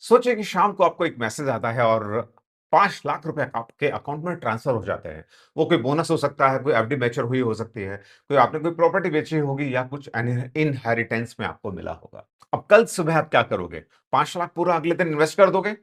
सोचिए कि शाम को आपको एक मैसेज आता है और 5 लाख रुपए आपके अकाउंट में ट्रांसफर हो जाते हैं। वो कोई बोनस हो सकता है, कोई एफडी मैच्योर हुई हो सकती है, कोई आपने कोई प्रॉपर्टी बेची होगी या कुछ इनहेरिटेंस में आपको मिला होगा। अब कल सुबह आप क्या करोगे? 5 लाख पूरा अगले दिन इन्वेस्ट कर दोगे?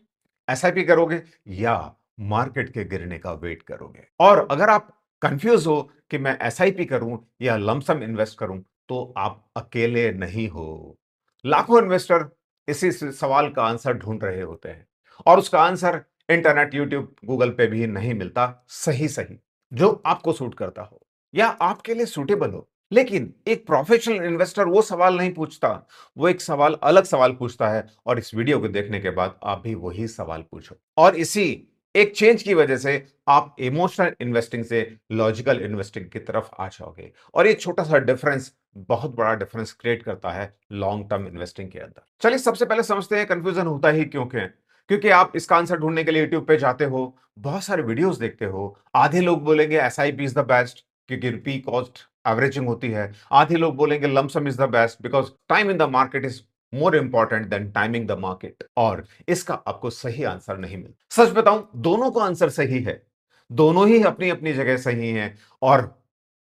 एसआईपी करोगे या मार्केट के गिरने का वेट करोगे? और अगर आप कंफ्यूज हो कि मैं एसआईपी करूं या लमसम इन्वेस्ट करूं, तो आप अकेले नहीं हो। लाखों इन्वेस्टर इसी सवाल का आंसर ढूंढ रहे होते हैं और उसका आंसर इंटरनेट, यूट्यूब, गूगल पे भी नहीं मिलता सही सही जो आपको सूट करता हो या आपके लिए सूटेबल हो। लेकिन एक प्रोफेशनल इन्वेस्टर वो सवाल नहीं पूछता, वो एक सवाल अलग सवाल पूछता है और इस वीडियो को देखने के बाद आप भी वही सवाल पूछो और इसी एक चेंज की वजह से आप इमोशनल इन्वेस्टिंग से लॉजिकल इन्वेस्टिंग की तरफ आ जाओगे और ये छोटा सा डिफरेंस बहुत बड़ा डिफरेंस क्रिएट करता है लॉन्ग टर्म इन्वेस्टिंग के अंदर। चलिए सबसे पहले समझते हैं कंफ्यूजन होता ही क्यों है। क्योंकि आप इसका आंसर ढूंढने के लिए यूट्यूब पे जाते हो, बहुत सारे वीडियोस देखते हो। आधे लोग बोलेंगे एसआईपी इज द बेस्ट क्योंकि पी कॉस्ट एवरेजिंग होती है। आधे लोग बोलेंगे lump sum is the best because time in the market is more important than timing the market. और इसका आपको सही आंसर नहीं मिलता। सच बताऊं, दोनों का आंसर सही है, दोनों ही अपनी अपनी जगह सही हैं और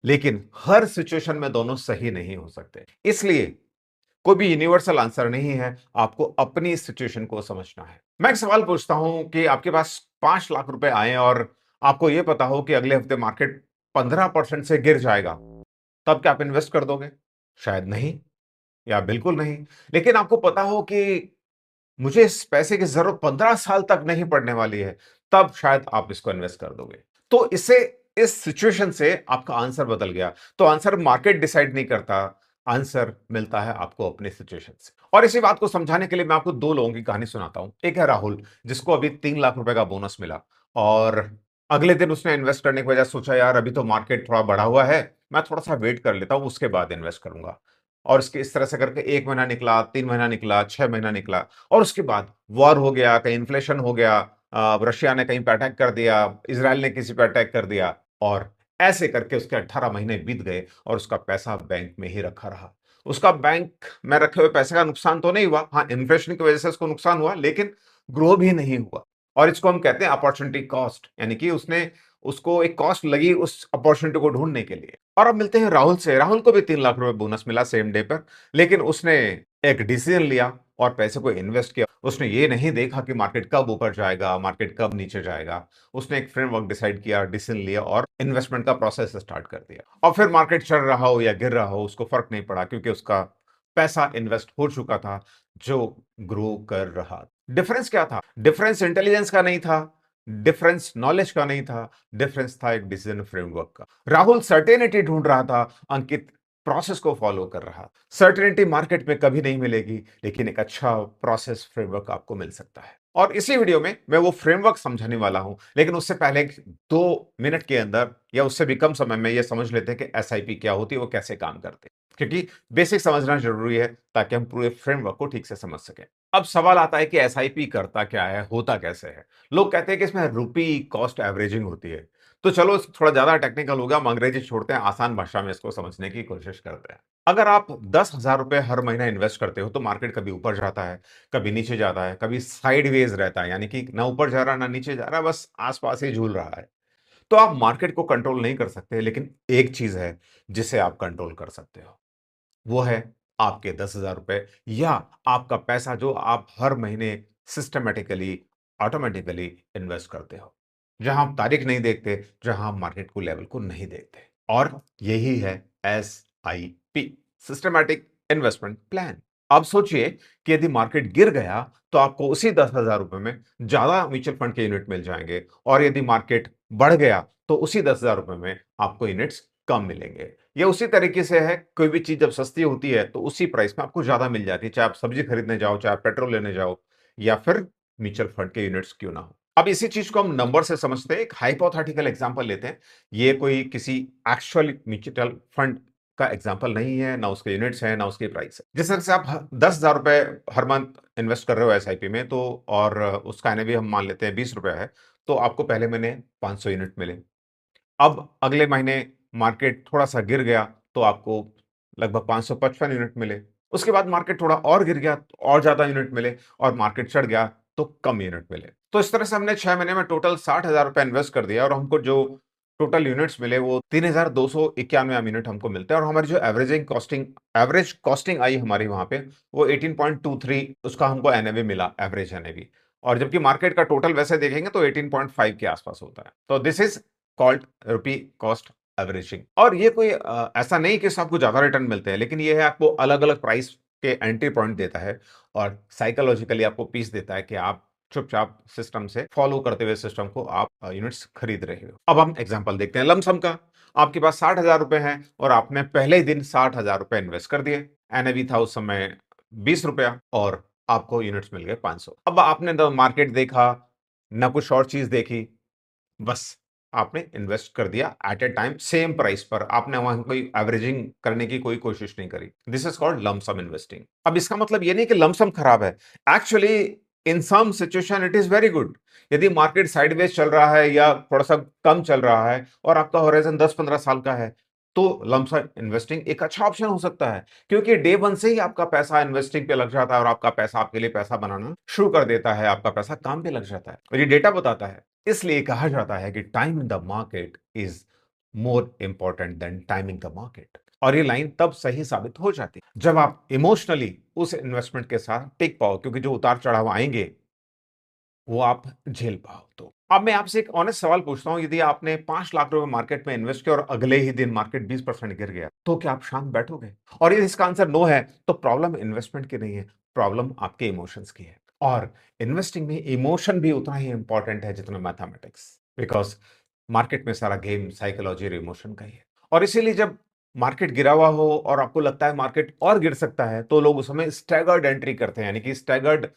लेकिन हर सिचुएशन में दोनों सही नहीं हो सकते। इसलिए कोई भी यूनिवर्सल आंसर नहीं है, आपको अपनी सिचुएशन को समझना है। मैं एक सवाल पूछता हूं कि आपके पास 5 लाख रुपए आए और आपको यह पता हो कि अगले हफ्ते मार्केट 15% से गिर जाएगा, तब क्या आप इन्वेस्ट कर दोगे? शायद नहीं या बिल्कुल नहीं। लेकिन आपको पता हो कि मुझे इस पैसे की जरूरत 15 साल तक नहीं पड़ने वाली है, तब शायद आप इसको इन्वेस्ट कर दोगे। तो इससे इस सिचुएशन से आपका आंसर बदल गया। तो आंसर मार्केट डिसाइड नहीं करता, आंसर मिलता है आपको अपने सिचुएशन से। और इसी बात को समझाने के लिए मैं आपको 2 लोगों की कहानी सुनाता हूं। एक है राहुल, जिसको अभी 3 लाख रुपए का बोनस मिला और अगले दिन उसने इन्वेस्ट करने की वजह सोचा यार अभी तो मार्केट थोड़ा बढ़ा हुआ है, मैं थोड़ा सा वेट कर लेता हूं, उसके बाद इन्वेस्ट करूंगा। और इसके इस तरह से करके 1 महीना निकला, 3 महीना निकला, 6 महीना निकला और उसके बाद वॉर हो गया, कहीं इन्फ्लेशन हो गया, रशिया ने कहीं पे अटैक कर दिया, इज़राइल ने किसी पे अटैक कर दिया और ऐसे करके उसके 18 महीने बीत गए और उसका पैसा बैंक में ही रखा रहा। उसका बैंक में रखे हुए पैसे का नुकसान तो नहीं हुआ, हाँ, इन्फ्लेशन की वजह से उसको नुकसान हुआ, लेकिन ग्रो भी नहीं हुआ। और इसको हम कहते हैं अपॉर्चुनिटी कॉस्ट, यानी कि उसने उसको एक कॉस्ट लगी उस अपॉर्चुनिटी को ढूँढने के लिए। और अब मिलते हैं राहुल से। राहुल को भी 3 लाख रुपए बोनस मिला सेम डे पर, लेकिन उसने एक डिसीजन लिया और पैसे को इन्वेस्ट किया। उसने ये नहीं देखा कि मार्केट कब ऊपर जाएगा, मार्केट कब नीचे जाएगा। उसने एक फ्रेमवर्क डिसाइड किया, डिसीजन लिया और इन्वेस्टमेंट का प्रोसेस स्टार्ट कर दिया। और फिर मार्केट चढ़ रहा हो या गिर रहा हो, उसको फ़र्क नहीं पड़ा क्योंकि उसका पैसा इन्वेस्ट हो चुका था, जो ग्रो कर रहा। डिफरेंस क्या था? डिफरेंस इंटेलिजेंस का नहीं था, डिफरेंस नॉलेज का नहीं था, डिफरेंस था एक डिसीजन फ्रेमवर्क का। राहुल सर्टेनिटी ढूंढ रहा था, अंकित प्रोसेस को फॉलो कर रहा। सर्टेनिटी मार्केट में कभी नहीं मिलेगी, लेकिन एक अच्छा प्रोसेस फ्रेमवर्क आपको मिल सकता है। और इसी वीडियो में मैं वो फ्रेमवर्क समझाने वाला हूं, लेकिन उससे पहले 2 मिनट के अंदर या उससे भी कम समय में ये समझ लेते हैं कि एसआईपी क्या होती है, वो कैसे काम करते हैं, क्योंकि बेसिक समझना जरूरी है ताकि हम पूरे फ्रेमवर्क को ठीक से समझ सकें। अब सवाल आता है कि एसआईपी करता क्या है, होता कैसे है? लोग कहते हैं कि इसमें रुपी कॉस्ट एवरेजिंग होती है। तो चलो थोड़ा ज्यादा टेक्निकल हो गया, हम अंग्रेजी छोड़ते हैं, आसान भाषा में इसको समझने की कोशिश करते हैं। अगर आप 10,000 रुपए हर महीना इन्वेस्ट करते हो तो मार्केट कभी ऊपर जाता है, कभी नीचे जाता है, कभी साइडवेज रहता है, यानी कि ना ऊपर जा रहा ना नीचे जा रहा, बस आसपास ही झूल रहा है। तो आप मार्केट को कंट्रोल नहीं कर सकते, लेकिन एक चीज है जिसे आप कंट्रोल कर सकते हो, वो है आपके 10,000 रुपए या आपका पैसा जो आप हर महीने सिस्टमैटिकली, ऑटोमेटिकली इन्वेस्ट करते हो। जहां आप तारीख नहीं देखते, जहां आप मार्केट को लेवल को नहीं देखते। और यही है एसआईपी, सिस्टमैटिक इन्वेस्टमेंट प्लान। अब सोचिए कि यदि मार्केट गिर गया तो आपको उसी 10,000 रुपए में ज्यादा म्यूचुअल फंड के यूनिट मिल जाएंगे और यदि मार्केट बढ़ गया तो उसी 10,000 रुपए में आपको यूनिट्स कम मिलेंगे। ये उसी तरीके से है, कोई भी चीज जब सस्ती होती है तो उसी प्राइस में आपको ज्यादा मिल जाती है, चाहे आप सब्जी खरीदने जाओ, चाहे आप पेट्रोल लेने जाओ या फिर म्यूचुअल फंड के यूनिट्स क्यों ना हो। अब इसी चीज को हम नंबर से समझते हैं, एक हाइपोथेटिकल एग्जांपल लेते हैं। ये कोई किसी एक्चुअल म्यूचुअल फंड का एग्जांपल नहीं है, ना उसके यूनिट्स हैं, ना उसकी प्राइस है। जिस तरह से आप 10,000 रुपए हर मंथ इन्वेस्ट कर रहे हो एसआईपी में, तो और उसका एनएवी हम मान लेते हैं 20 रुपए है, तो आपको पहले महीने 500 यूनिट मिले। अब अगले महीने मार्केट थोड़ा-सा गिर गया, तो आपको लगभग 555 यूनिट मिले। उसके बाद मार्केट थोड़ा और गिर गया, तो और ज़्यादा यूनिट मिले और मार्केट चढ़ गया, तो कम यूनिट मिले। तो इस तरह से हमने 6 महीने में टोटल ₹60,000 इन्वेस्ट कर दिया और हमको जो टोटल यूनिट्स मिले वो 3,291 यूनिट हमको मिलते हैं और हमारी जो एवरेज कॉस्टिंग आई हमारी वहाँ पे वो 18.23 उसका हमको एनएवी मिला, एवरेज एनएवी। और जबकि मार्केट का टोटल वैसे देखेंगे तो 18.5 के आसपास होता है। तो this is called rupee cost averaging. और ये कोई ऐसा नहीं कि इससे आपको ज़्यादा रिटर्न मिलते हैं, लेकिन ये है आपको अलग-अलग प्राइस के एंट्री पॉइंट देता है और साइकोलॉजिकली आपको पीस देता है कि आप चुपचाप सिस्टम से फॉलो करते हुए सिस्टम को आप यूनिट्स खरीद रहे हो। अब हम एग्जांपल देखते हैं लमसम का। आपके पास ₹60,000 हैं और आपने पहले ही दिन ₹60,000 इन्वेस्ट कर दिए। एनएवी था उस समय ₹20 और आपको यूनिट्स मिल गए 500। अब आपने द मार्केट देखा, ना कुछ और चीज़ देखी, बस आपने इन्वेस्ट कर दिया at a time same price पर। आपने वहां कोई एवरेजिंग करने की कोई कोशिश नहीं करी। This is called lump sum investing. अब इसका मतलब ये नहीं कि लमसम खराब है। Actually in some situation it is very good. यदि मार्केट साइडवेज चल रहा है या थोड़ा सा कम चल रहा है और आपका होराइजन 10-15 साल का है, तो लमसम इन्वेस्टिंग एक अच्छा ऑप्शन हो सकता है, क्योंकि डे वन से ही आपका पैसा इन्वेस्टिंग पे लग जाता है और आपका पैसा आपके लिए पैसा बनाना शुरू कर देता है। आपका पैसा काम पे लग जाता है और ये डेटा बताता है। इसलिए कहा जाता है कि time in the market is more important than timing the market. और ये लाइन तब सही साबित हो जाती है जब आप इमोशनली उस इन्वेस्टमेंट के साथ टिक पाओ, क्योंकि जो उतार चढ़ाव आएंगे वो आप झेल पाओ। तो अब मैं आपसे एक ऑनेस्ट सवाल पूछता हूं, यदि आपने 5 लाख रुपए मार्केट में इन्वेस्ट किया और अगले ही दिन मार्केट 20% गिर गया, तो क्या आप शांत बैठोगे? और यदि इसका आंसर नो है, तो प्रॉब्लम इन्वेस्टमेंट की नहीं है, प्रॉब्लम आपके इमोशंस की है। और इन्वेस्टिंग में इमोशन भी उतना ही इंपॉर्टेंट है जितना मैथमेटिक्स, बिकॉज मार्केट में सारा गेम साइकोलॉजी और इमोशन का ही है। और इसीलिए जब मार्केट गिरा हुआ हो और आपको लगता है मार्केट और गिर सकता है, तो लोग उस समय स्टैगर्ड एंट्री करते हैं, यानी कि स्टैगर्ड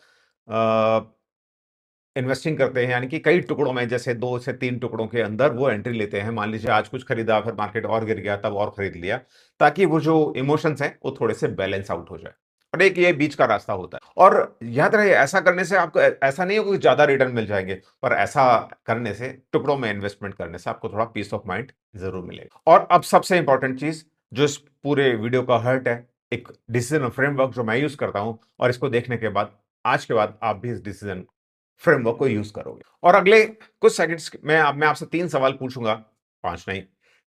इन्वेस्टिंग करते हैं, यानी कि कई टुकड़ों में, जैसे 2 से 3 टुकड़ों के अंदर वो एंट्री लेते हैं। मान लीजिए आज कुछ खरीदा, फिर मार्केट और गिर गया, तब और खरीद लिया, ताकि वो जो इमोशंस हैं, वो थोड़े से बैलेंस आउट हो जाए। और एक ये बीच का रास्ता होता है। और याद रहे, ऐसा करने से आपको ऐसा नहीं होगा कि ज़्यादा रिटर्न मिल जाएँगे, पर ऐसा करने से, टुकड़ों में इन्वेस्टमेंट करने से आपको थोड़ा पीस ऑफ माइंड ज़रूर मिलेगा। और अब सबसे इंपॉर्टेंट चीज़, जो इस पूरे वीडियो का हार्ट है, एक डिसीजन फ्रेमवर्क जो मैं यूज़ करता हूँ, और इसको देखने के बाद, आज के बाद आप भी इस डिसीजन फ्रेमवर्क को यूज करोगे। और अगले कुछ सेकंड्स में मैं आपसे 3 सवाल पूछूंगा, 5 नहीं,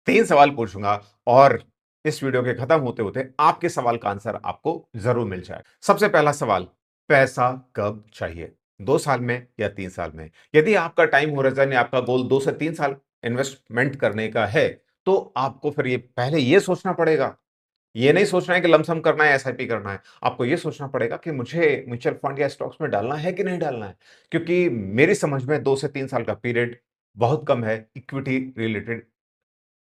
3 सवाल पूछूंगा और इस वीडियो के खत्म होते-होते आपके सवाल का आंसर आपको जरूर मिल जाएगा। सबसे पहला सवाल, पैसा कब चाहिए? 2 साल में या 3 साल में? यदि आपका टाइम होराइजन या आपका गोल 2 से 3 साल इन्वेस्टमेंट करने का है, तो आपको फिर ये पहले ये सोचना पड़ेगा, ये नहीं सोचना है कि लमसम करना है, एसआईपी करना है। आपको ये सोचना पड़ेगा कि मुझे म्यूचुअल फंड या स्टॉक्स में डालना है कि नहीं डालना है। क्योंकि मेरी समझ में 2 से 3 साल का पीरियड बहुत कम है इक्विटी रिलेटेड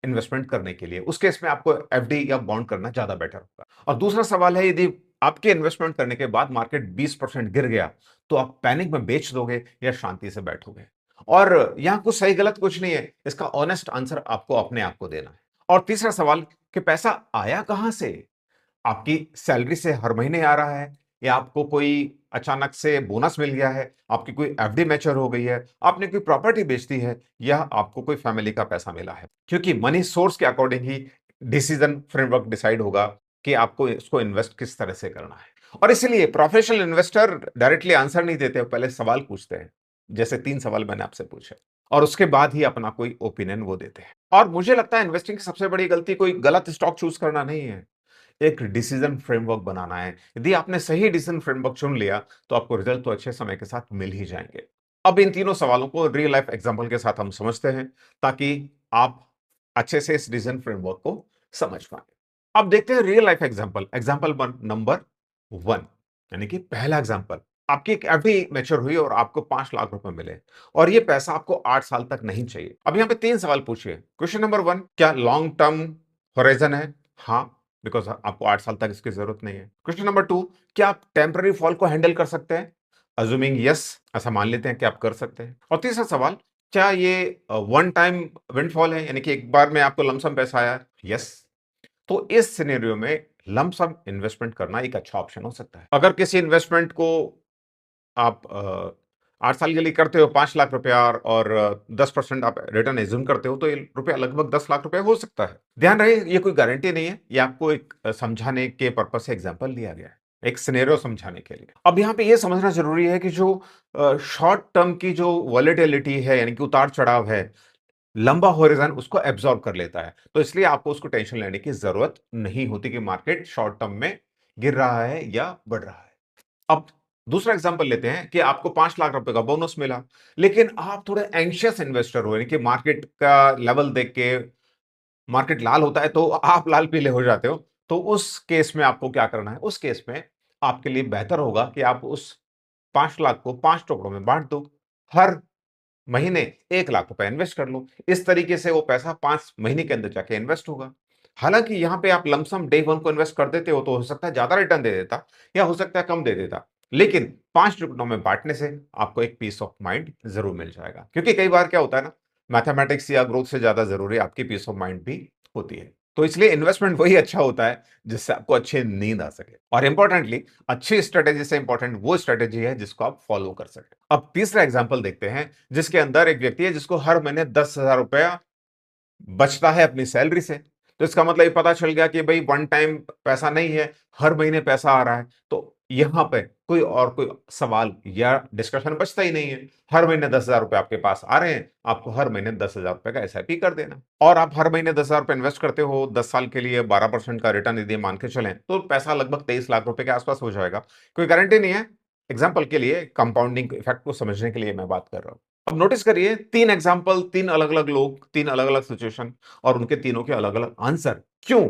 इन्वेस्टमेंट करने के लिए। उस केस में आपको एफडी या बॉन्ड करना ज़्यादा बेटर होगा। और दूसरा सवाल है, यदि आपके इन्वेस्टमेंट करने के बाद मार्केट 20% गिर गया, तो आप पैनिक में बेच दोगे या शांति से बैठोगे? और यहाँ कुछ सही गलत कुछ नहीं है, इसका ऑनेस्ट आंसर आपको अपने आप को देना है। और तीसरा सवाल, कि पैसा आया कहाँ से? आपकी सैलरी से हर महीने आ रहा है, या आपको कोई अचानक से बोनस मिल गया है, आपकी कोई एफडी मैच्योर हो गई है, आपने कोई प्रॉपर्टी बेच दी है, या आपको कोई फैमिली का पैसा मिला है। क्योंकि मनी सोर्स के अकॉर्डिंग ही डिसीजन फ्रेमवर्क डिसाइड होगा कि आपको इसको इन्वेस्ट किस तरह से करना है। और इसीलिए प्रोफेशनल इन्वेस्टर डायरेक्टली आंसर नहीं देते, पहले सवाल पूछते हैं, जैसे 3 सवाल मैंने आपसे पूछे, और उसके बाद ही अपना कोई ओपिनियन वो देते हैं। और मुझे लगता है इन्वेस्टिंग की सबसे बड़ी गलती कोई गलत स्टॉक चूज़ करना नहीं है, एक डिसीजन फ्रेमवर्क बनाना है। यदि आपने सही डिसीजन फ्रेमवर्क चुन लिया, तो आपको रिजल्ट तो अच्छे समय के साथ मिल ही जाएँगे। अब इन तीनों सवालों को रियल लाइफ एग्जांपल के साथ हम समझते हैं, ताकि आप अच्छे से इस डिसीजन फ्रेमवर्क को समझ पाएँ। अब देखते हैं real life example, example one number 1, यानी कि पहला एग्जांपल। आपकी एक एफडी मैच्योर हुई और आपको 5 लाख रुपए मिले, और ये पैसा आपको 8 साल तक नहीं चाहिए। अब यहाँ पे 3 सवाल पूछिए। क्वेश्चन नंबर 1, क्या लॉन्ग टर्म होराइजन है? हाँ, बिकॉज़ आपको 8 साल तक इसकी ज़रूरत नहीं है। क्वेश्चन नंबर 2, क्या आप टेम्परेरी फॉल को हैंडल कर सकते हैं? अज़्यूमिंग येस, ऐसा मान लेते हैं कि आप कर सकते हैं। और तीसरा सवाल, क्या ये वन टाइम विंडफॉल है, यानी कि एक बार में आपको लमसम पैसा आया? येस। तो इस सिनेरियो में लमसम इन्वेस्टमेंट करना एक अच्छा ऑप्शन हो सकता है। अगर किसी इन्वेस्टमेंट को आप 8 साल के लिए करते हो 5 लाख रुपया और 10% आप रिटर्न एज़्यूम करते हो, तो ये रुपया लगभग 10 लाख रुपया हो सकता है। ध्यान रहे ये कोई गारंटी नहीं है, ये आपको एक समझाने के पर्पज़ से एग्ज़ाम्पल दिया गया है, एक सिनेरियो समझाने के लिए। अब यहाँ पे ये समझना ज़रूरी है कि जो शॉर्ट टर्म की जो वॉलेटिलिटी है, यानी कि उतार-चढ़ाव है, लंबा होराइज़न उसको एब्ज़ॉर्ब कर लेता है। तो इसलिए आपको उसको टेंशन लेने की ज़रूरत नहीं होती कि मार्केट शॉर्ट टर्म में गिर रहा है या बढ़ रहा है। अब दूसरा एग्जांपल लेते हैं कि आपको 5 लाख रुपए का बोनस मिला, लेकिन आप थोड़े एंग्ज़ियस इन्वेस्टर हो, यानी कि मार्केट का लेवल देख के मार्केट लाल होता है तो आप लाल-पीले हो जाते हो। तो उस केस में आपको क्या करना है? उस केस में आपके लिए बेहतर होगा कि आप उस 5 लाख को 5 टुकड़ों में बाँट दो। हर महीने 1 लाख रुपए इन्वेस्ट कर लो। इस तरीके से वो पैसा 5 महीने के अंदर जाके इन्वेस्ट होगा। हालाँकि यहाँ पे आप लमसम डे 1 को इन्वेस्ट कर देते हो तो हो सकता है ज़्यादा रिटर्न दे देता या हो सकता है कम दे देता। लेकिन 5 टुकड़ों में बाँटने से आपको एक पीस ऑफ माइंड ज़रूर मिल जाएगा। क्योंकि कई बार क्या होता है ना, मैथमेटिक्स या ग्रोथ से ज़्यादा ज़रूरी आपकी पीस ऑफ माइंड भी होती है। तो इसलिए इन्वेस्टमेंट वही अच्छा होता है जिससे आपको अच्छी नींद आ सके। और इम्पोर्टेंटली अच्छी स्ट्रैटेजी से इम्पोर्टेंट वो स्ट्रैटेजी है जिसको आप फॉलो कर सकें। अब तीसरा एग्जांपल देखते हैं जिसके अंदर एक व्यक्ति है जिसको हर महीने 10,000 रुपया बचता है अपनी सैलरी से। तो इसका मतलब ये पता चल गया कि भई वन टाइम पैसा नहीं है, हर महीने पैसा आ रहा है। तो यहाँ पे कोई सवाल या डिस्कशन बचता ही नहीं है। हर महीने 10,000 रुपए आपके पास आ रहे हैं, आपको हर महीने 10,000 रुपए का एसआईपी कर देना। और आप हर महीने 10,000 रुपए इन्वेस्ट करते हो, 10 साल के लिए 12% का रिटर्न यदि मान के चलें, तो पैसा लगभग 23 लाख रुपए के आस-पास हो जाएगा। कोई गारंटी नहीं है, एग्जांपल के लिए कंपाउंडिंग इफेक्ट को समझने के लिए मैं बात कर रहा हूँ। अब नोटिस करिए 3 एग्जांपल, 3 अलग-अलग लोग, 3 अलग-अलग सिचुएशन और उनके तीनों के अलग-अलग आंसर। क्यों?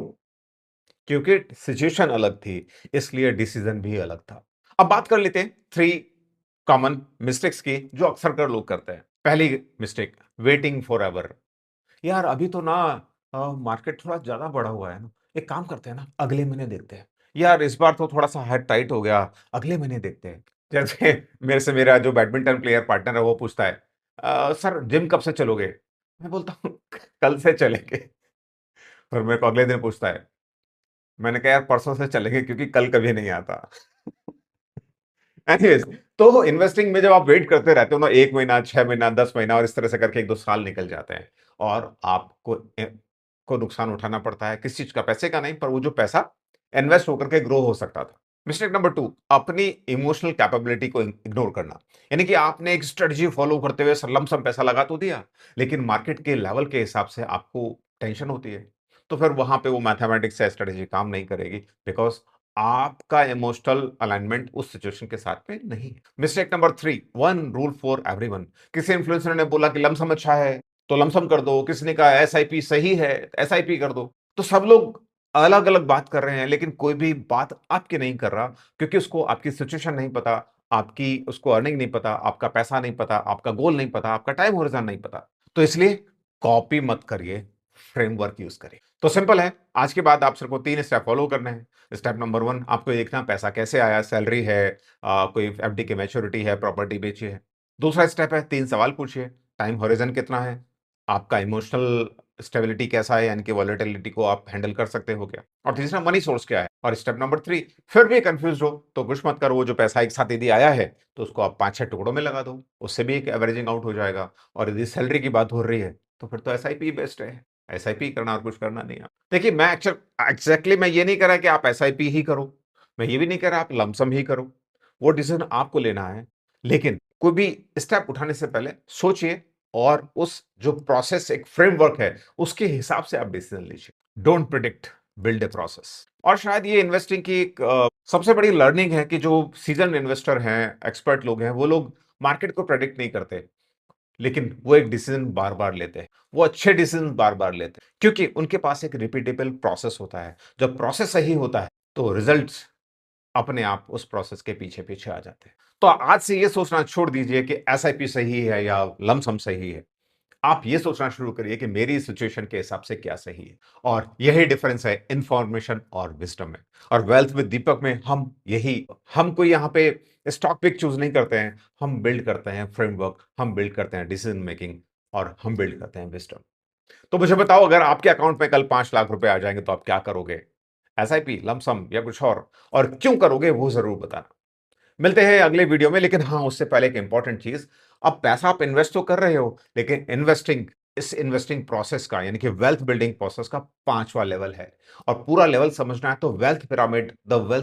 क्योंकि सिचुएशन अलग थी, इसलिए डिसीजन भी अलग था। अब बात कर लेते हैं 3 कॉमन मिस्टेक्स की जो अक्सर कर लोग करते हैं। पहली मिस्टेक वेटिंग फॉरएवर। यार अभी तो ना मार्केट थोड़ा ज़्यादा बढ़ा हुआ है ना, एक काम करते हैं ना अगले महीने देखते हैं। यार इस बार तो थोड़ा-सा हाथ टाइट हो गया, अगले महीने देखते हैं। जैसे मेरे से मेरा जो बैडमिंटन प्लेयर पार्टनर है वो पूछता है सर जिम कब से चलोगे? मैं बोलता हूँ कल से चलेंगे। फिर मेरे को अगले दिन पूछता है, मैंने कहा यार परसों से चलेंगे क्योंकि कल कभी नहीं आता। एनीवेज़ तो इन्वेस्टिंग में जब आप वेट करते रहते हो ना 1 महीना, 6 महीना, 10 महीना और इस तरह से करके 1-2 साल निकल जाते हैं और आपको को नुकसान उठाना पड़ता है। किस चीज़ का? पैसे का नहीं पर वो जो पैसा इन्वेस्ट होकर के ग्रो हो सकता था। मिस्टेक नंबर 2 अपनी इमोशनल कैपेबिलिटी को इग्नोर करना। यानी कि आपने एक स्ट्रेटजी फॉलो करते हुए लमसम पैसा लगा तो दिया, लेकिन मार्केट के लेवल के हिसाब से आपको टेंशन होती है। तो फिर वहाँ पे वो मैथमेटिक्स या स्ट्रेटजी काम नहीं करेगी बिकॉज़ आपका इमोशनल अलाइनमेंट उस सिचुएशन के साथ में नहीं है। Mistake number 3 one rule for everyone. किसी इन्फ्लुएंसर ने बोला कि लमसम अच्छा है, तो लमसम कर दो। किसी ने कहा एसआईपी सही है, एसआईपी कर दो। तो सब लोग अलग-अलग बात कर रहे हैं, लेकिन कोई भी बात आपकी नहीं कर रहा क्योंकि उसको आपकी सिचुएशन नहीं पता, आपकी उसको अर्निंग नहीं पता, आपका पैसा नहीं पता, आपका गोल नहीं पता, आपका टाइम होराइज़न नहीं पता। तो इसलिए कॉपी मत करिए, फ्रेमवर्क यूज़ करिए। तो सिंपल है, आज के बाद आप सिर्फ वो 3 स्टेप फॉलो करने हैं। स्टेप नंबर 1 आपको देखना पैसा कैसे आया, सैलरी है कोई एफडी की मैच्योरिटी है, प्रॉपर्टी बेची है। दूसरा स्टेप है 3 सवाल पूछिए, टाइम होराइज़न कितना है? आपका इमोशनल स्टेबिलिटी कैसा है यानी कि वोलेटिलिटी को आप हैंडल कर सकते हो क्या? और तीसरा मनी सोर्स क्या है? और स्टेप नंबर 3 फिर भी कन्फ्यूज़्ड हो तो कुछ मत करो, वो जो पैसा एक साथ यदि आया है, तो उसको आप 5-6 टुकड़ों में लगा दो। उससे भी एक एवरेजिंग आउट हो जाएगा और यदि सैलरी की बात हो रही है, तो फिर तो एसआईपी बेस्ट है। एसआईपी करना और कुछ करना नहीं है। देखिए मैं एग्ज़ैक्टली मैं ये नहीं कह रहा कि आप एसआईपी ही करो। मैं ये भी नहीं कह रहा आप लमसम ही करो। वो डिसीज़न आपको लेना है। लेकिन कोई भी स्टेप उठाने से पहले सोचिए और उस जो प्रोसेस एक फ्रेमवर्क है, उसके हिसाब से आप डिसीज़न लीजिए। Don't predict, build a process. और शायद ये इन्वेस्टिंग की एक सबसे बड़ी लर्निंग है कि जो सीज़न्ड इन्वेस्टर हैं, एक्सपर्ट लोग हैं, वो लोग मार्केट को प्रेडिक्ट नहीं करते। लेकिन वो एक डिसीजन बार-बार लेते हैं। वो अच्छे डिसीजन बार-बार लेते हैं, क्योंकि उनके पास एक रिपीटेबल प्रोसेस होता है। जब प्रोसेस सही होता है, तो रिजल्ट्स अपने आप उस प्रोसेस के पीछे-पीछे आ जाते हैं। तो आज से ये सोचना छोड़ दीजिए कि एसआईपी सही है या लमसम सही है। आप ये सोचना शुरू करिए कि मेरी सिचुएशन के हिसाब से क्या सही है और यही डिफरेंस है इन्फॉर्मेशन और विज़डम में। और वेल्थ विद दीपक में हम कोई यहाँ पे स्टॉक पिक चूज़ नहीं करते हैं, हम बिल्ड करते हैं फ्रेमवर्क, हम बिल्ड करते हैं डिसीजन मेकिंग और हम बिल्ड करते हैं विज़डम। तो मुझे बताओ अगर आपके अकाउंट में कल 5 लाख रुपए आ जाएँगे तो आप क्या करोगे? एसआईपी, लंप सम या कुछ और? और क्यों करोगे वो ज़रूर बताना। मिलते हैं अगले वीडियो में, लेकिन हाँ, उससे पहले एक इंपॉर्टेंट चीज़, अब पैसा आप इन्वेस्ट तो कर रहे हो, लेकिन इस इन्वेस्टिंग प्रोसेस का यानी कि वेल्थ बिल्डिंग प्रोसेस का 5वां लेवल है और पूरा लेवल समझना है तो द वेल्थ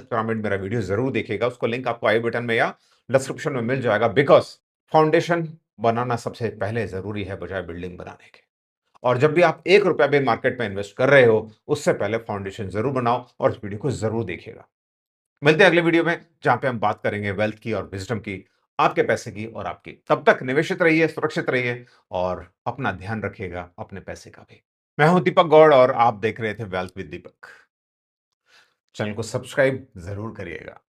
पिरामिड मेरा वीडियो ज़रूर देखिएगा। उसको लिंक आपको आई बटन में या डिस्क्रिप्शन में मिल जाएगा बिकॉज़ फाउंडेशन बनाना सबसे पहले ज़रूरी है बजाय बिल्डिंग बनाने के। और जब भी आप ₹1 भी मार्केट में इन्वेस्ट कर रहे हो, उससे पहले फाउंडेशन ज़रूर बनाओ और इस वीडियो को ज़रूर देखिएगा। मिलते हैं अगले वीडियो में, जहाँ पे हम बात करेंगे वेल्थ की और विज़डम की, आपके पैसे की और आपकी। तब तक निवेशित रहिए, सुरक्षित रहिए और अपना ध्यान रखिएगा अपने पैसे का भी। मैं हूँ दीपक गौड़ और आप देख रहे थे वेल्थ विद दीपक। चैनल को सब्सक्राइब ज़रूर करिएगा।